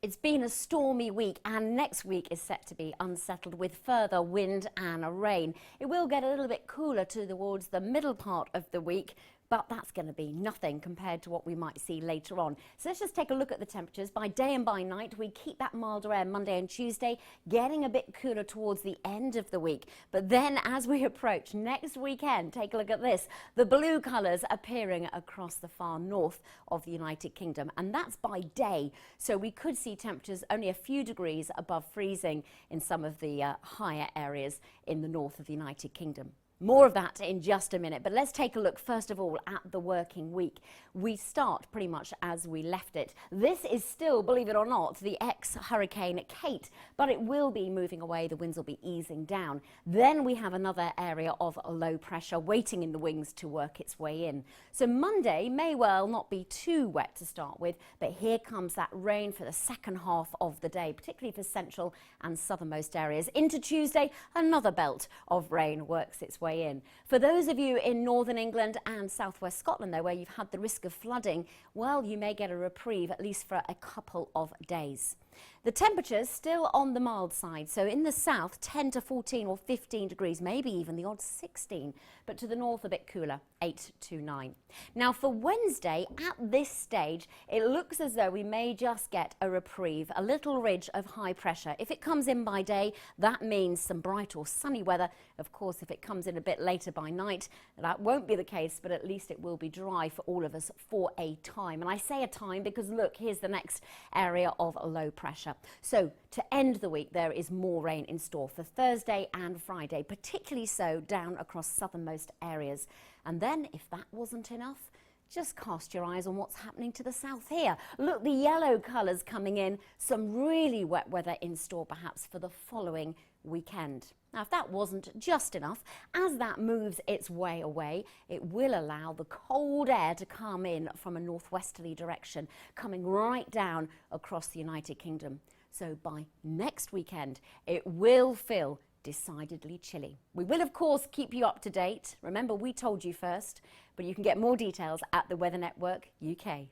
It's been a stormy week, and next week is set to be unsettled with further wind and rain. It will get a little bit cooler towards the middle part of the week, but that's going to be nothing compared to what we might see later on. So let's just take a look at the temperatures. By day and by night, we keep that milder air Monday and Tuesday, getting a bit cooler towards the end of the week. But then as we approach next weekend, take a look at this. The blue colours appearing across the far north of the United Kingdom, and that's by day. So we could see temperatures only a few degrees above freezing in some of the higher areas in the north of the United Kingdom. More of that in just a minute, but let's take a look first of all at the working week. We start pretty much as we left it. This is still, believe it or not, the ex-Hurricane Kate, but it will be moving away. The winds will be easing down. Then we have another area of low pressure waiting in the wings to work its way in. So Monday may well not be too wet to start with, but here comes that rain for the second half of the day, particularly for central and southernmost areas. Into Tuesday, another belt of rain works its way in. For those of you in northern England and southwest Scotland, though, where you've had the risk of flooding, well, you may get a reprieve, at least for a couple of days. The temperatures still on the mild side, so in the south 10 to 14 or 15 degrees, maybe even the odd 16, but to the north a bit cooler, 8 to 9. Now for Wednesday, at this stage, it looks as though we may just get a reprieve, a little ridge of high pressure. If it comes in by day, that means some bright or sunny weather. Of course, if it comes in a bit later by night, that won't be the case, but at least it will be dry for all of us for a time. And I say a time because look, here's the next area of low pressure. So to end the week, there is more rain in store for Thursday and Friday, particularly so down across southernmost areas. And then if that wasn't enough, just cast your eyes on what's happening to the south here. Look, the yellow colours coming in, some really wet weather in store perhaps for the following weekend. Now, if that wasn't just enough, as that moves its way away, it will allow the cold air to come in from a northwesterly direction, coming right down across the United Kingdom. So by next weekend, it will feel decidedly chilly. We will, of course, keep you up to date. Remember, we told you first, but you can get more details at the Weather Network UK.